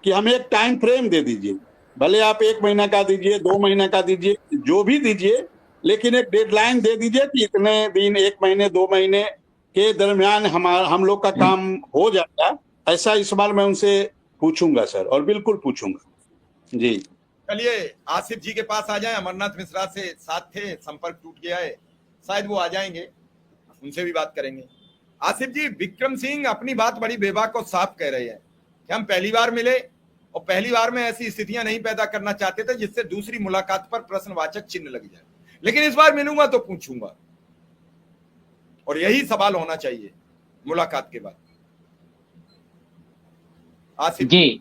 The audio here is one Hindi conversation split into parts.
कि हमें एक टाइम फ्रेम दे दीजिए, भले आप 1 महीना का दीजिए, 2 महीना का दीजिए, जो भी दीजिए, लेकिन एक डेडलाइन दे दीजिए कि इतने दिन, 1 महीने, 2 महीने के दरमियान हम लोग का काम हो जाएगा। ऐसा इस बार मैं उनसे पूछूंगा सर, और बिल्कुल पूछूंगा जी। चलिए आसिफ जी के पास आ जाए, अमरनाथ मिश्रा से साथ थे, संपर्क टूट गया है, शायद वो आ जाएंगे, उनसे भी बात करेंगे। आसिफ जी, विक्रम सिंह अपनी बात बड़ी बेबाक और साफ कह रहे हैं कि हम पहली बार मिले और पहली बार में ऐसी स्थितियां नहीं पैदा करना चाहते थे जिससे दूसरी मुलाकात पर प्रश्नवाचक चिन्ह लग जाए, लेकिन इस बार मिलूंगा तो पूछूंगा, और यही सवाल होना चाहिए मुलाकात के बाद। आसिफ जी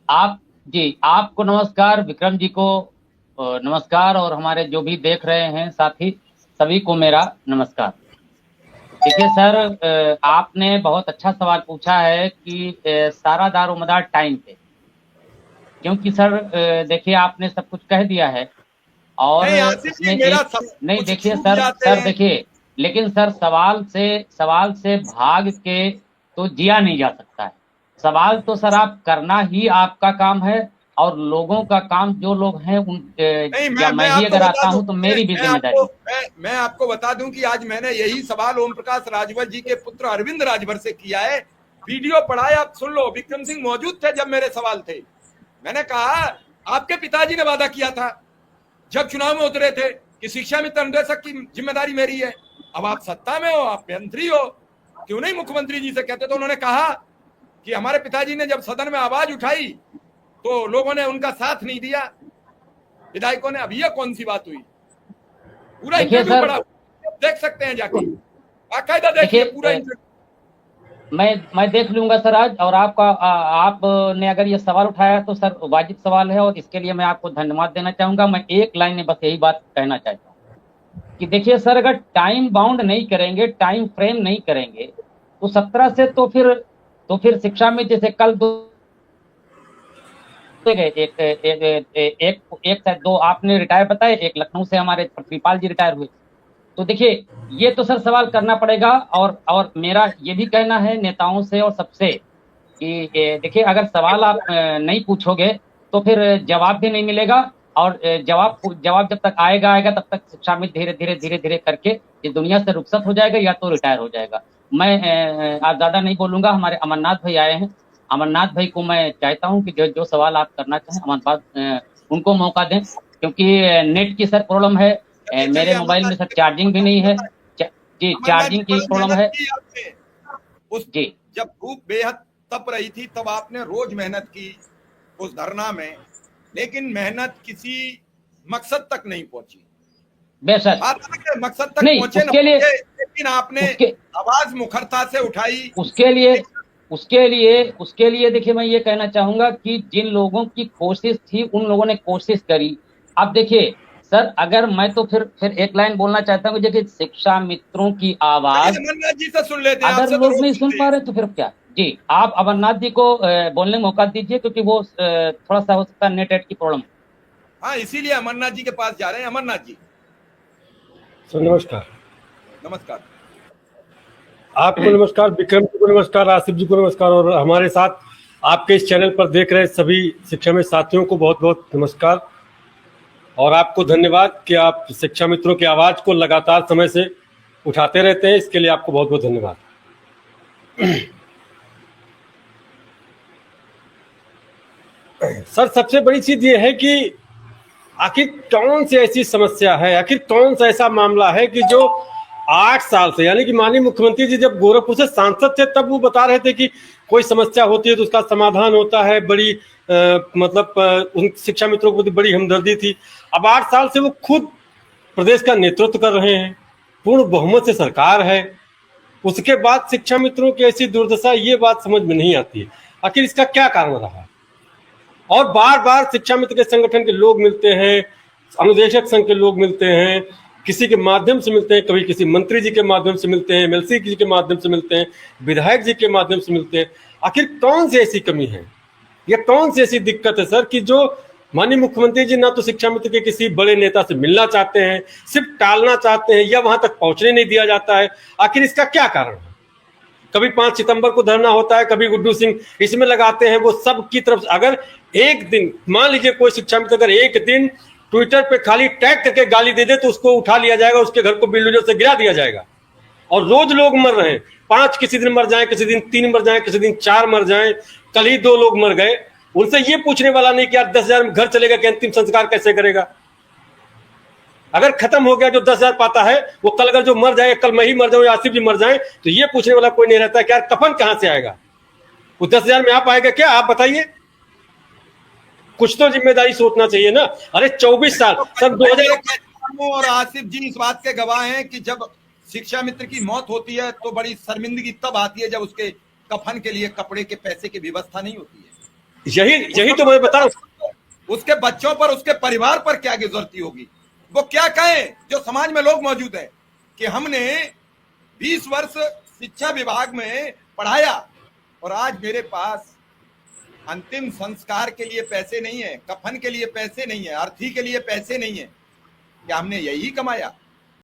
आपको नमस्कार, विक्रम जी को नमस्कार, और हमारे जो भी देख रहे हैं साथी सभी को मेरा नमस्कार। देखिए सर, आपने बहुत अच्छा सवाल पूछा है कि सारा दारोमदार टाइम पे, क्योंकि सर देखिए आपने सब कुछ कह दिया है, और नहीं देखिए सर देखिए, लेकिन सर सवाल से भाग के तो जिया नहीं जा सकता है। सवाल तो सर आप करना ही आपका काम है, और लोगों का काम जो लोग हैं उन या मैं ही अगर आता हूं तो मेरी भी जिम्मेदारी। मैं आपको बता दूं कि आज मैंने यही सवाल ओम प्रकाश राजभर जी के पुत्र अरविंद राजभर से किया है। वीडियो पढ़ा है, आप सुन लो। विक्रम सिंह मौजूद थे जब मेरे सवाल थे। मैंने कहा आपके पिताजी ने वादा किया था जब चुनाव में उतरे थे कि शिक्षा मित्र अनुदेशक की जिम्मेदारी मेरी है। अब आप सत्ता में हो, आप मंत्री हो, क्यों नहीं मुख्यमंत्री जी से कहते? तो उन्होंने कहा कि हमारे पिताजी ने जब सदन में आवाज उठाई तो लोगों ने उनका साथ नहीं दिया, विधायकों ने। अब ये कौन सी बात हुई? पूरा इंटरव्यू पढ़ा, देख सकते हैं जाके, बाकायदा देखिए पूरा इंटरव्यू। मैं देख लूंगा सर आज। और आपने अगर ये सवाल उठाया तो सर वाजिब सवाल है, और इसके लिए मैं आपको धन्यवाद देना चाहूंगा। मैं एक लाइन में बस यही बात कहना चाहता हूँ कि देखिए सर, अगर टाइम बाउंड नहीं करेंगे, टाइम फ्रेम नहीं करेंगे, तो 17 से तो फिर शिक्षा में जैसे कल एक शायद 2 आपने रिटायर बताए, एक लखनऊ से हमारे पृथ्वीपाल जी रिटायर हुए। तो देखिए ये तो सर सवाल करना पड़ेगा, और मेरा ये भी कहना है नेताओं से और सबसे कि देखिए अगर सवाल आप नहीं पूछोगे तो फिर जवाब भी नहीं मिलेगा, और जवाब जब तक आएगा तब तक शिक्षा में धीरे करके इस दुनिया से रुखसत हो जाएगा या तो रिटायर हो जाएगा। मैं आज ज्यादा नहीं बोलूंगा। हमारे अमरनाथ भाई आए हैं, अमरनाथ भाई को मैं चाहता हूं कि जो सवाल आप करना चाहें अमरनाथ उनको मौका दें, क्योंकि नेट की सर प्रॉब्लम है, मेरे मोबाइल में सर चार्जिंग भी नहीं है जी, चार्जिंग की प्रॉब्लम है जी। जब धूप बेहद तप रही थी तब आपने रोज मेहनत की उस धरना में, लेकिन मेहनत किसी मकसद तक नहीं पहुंची। बेशक मकसद तक पहुंचे उसके लिए, लेकिन आपने आवाज मुखरता से उठाई। उसके लिए देखिए मैं ये कहना चाहूंगा कि जिन लोगों की कोशिश थी उन लोगों ने कोशिश करी। अब देखिए सर, अगर मैं तो फिर एक लाइन बोलना चाहता हूँ, देखिए शिक्षा मित्रों की आवाज अमरनाथ जी से सुन लेते हैं, अगर लोग नहीं सुन पा रहे तो फिर क्या जी। आप अमरनाथ जी को बोलने मौका दीजिए, क्योंकि वो थोड़ा सा हो सकता है नेट की प्रॉब्लम। हाँ, इसीलिए अमरनाथ जी के पास जा रहे हैं। अमरनाथ जी सर नमस्कार। नमस्कार आपको नमस्कार, विक्रम जी को नमस्कार, आसिफ जी को नमस्कार, और हमारे साथ आपके इस चैनल पर देख रहे सभी शिक्षा मित्र साथियों को बहुत बहुत नमस्कार, और आपको धन्यवाद कि आप शिक्षा मित्रों की आवाज को लगातार समय से उठाते रहते हैं। इसके लिए आपको बहुत बहुत धन्यवाद। सर, सबसे बड़ी चीज ये है कि आखिर कौन सी ऐसी समस्या है, आखिर कौन सा ऐसा मामला है कि जो 8 साल से, यानी कि माननीय मुख्यमंत्री जी जब गोरखपुर से सांसद थे तब वो बता रहे थे कि कोई समस्या होती है तो उसका समाधान होता है, बड़ी उन शिक्षा मित्रों को बड़ी हमदर्दी थी। अब 8 साल से वो खुद प्रदेश का नेतृत्व कर रहे हैं, पूर्ण बहुमत से सरकार है, उसके बाद शिक्षा मित्रों की ऐसी दुर्दशा, ये बात समझ में नहीं आती है आखिर इसका क्या कारण रहा। और बार बार शिक्षा मित्र के संगठन के लोग मिलते हैं, अनुदेशक संघ के लोग मिलते हैं, किसी के माध्यम से मिलते हैं, कभी किसी मंत्री जी के माध्यम से मिलते हैं, एमएलसी जी के माध्यम से मिलते हैं, विधायक जी के माध्यम से मिलते हैं। आखिर कौन सी ऐसी कमी है, या कौन सी ऐसी दिक्कत है सर कि जो माननीय मुख्यमंत्री जी ना तो शिक्षा मित्र के किसी बड़े नेता से मिलना चाहते हैं, सिर्फ टालना चाहते हैं, या वहां तक पहुंचने नहीं दिया जाता है। आखिर इसका क्या कारण है? कभी 5 सितंबर को धरना होता है, कभी गुड्डू सिंह इसमें लगाते हैं। वो सब की तरफ अगर एक दिन मान लीजिए कोई शिक्षा मित्र अगर एक दिन ट्विटर पे खाली टैग करके गाली दे दे तो उसको उठा लिया जाएगा, उसके घर को बिल्डोजर से गिरा दिया जाएगा। और रोज लोग मर रहे हैं, 5 किसी दिन मर जाए, किसी दिन 3 मर जाए, किसी दिन 4 मर जाए। कल ही 2 लोग मर गए। उनसे ये पूछने वाला नहीं कि यार 10,000 में घर चलेगा कि अंतिम संस्कार कैसे करेगा। अगर खत्म हो गया जो 10,000 पाता है, वो कल अगर जो मर जाए, कल मैं ही मर जाऊं या आसिफ जी मर जाए, तो ये पूछने वाला कोई नहीं रहता कि यार कफन कहां से आएगा। वो 10,000 में आप आएगा क्या, आप बताइए। कुछ तो जिम्मेदारी सोचना चाहिए ना। अरे 24 साल सन 2000 और आसिफ जी इस बात के गवाह हैं कि जब शिक्षा मित्र की मौत होती है तो बड़ी शर्मिंदगी तब आती है जब उसके कफन के लिए कपड़े के पैसे की व्यवस्था नहीं होती है। यही तो मैं बता रहा हूं। उसके बच्चों पर, उसके परिवार पर क्या गुजरती होगी। वो क्या कहें जो समाज में लोग मौजूद हैं कि हमने 20 वर्ष शिक्षा विभाग में पढ़ाया और आज मेरे पास अंतिम संस्कार के लिए पैसे नहीं है, कफन के लिए पैसे नहीं है, अर्थी के लिए पैसे नहीं है। क्या हमने यही कमाया?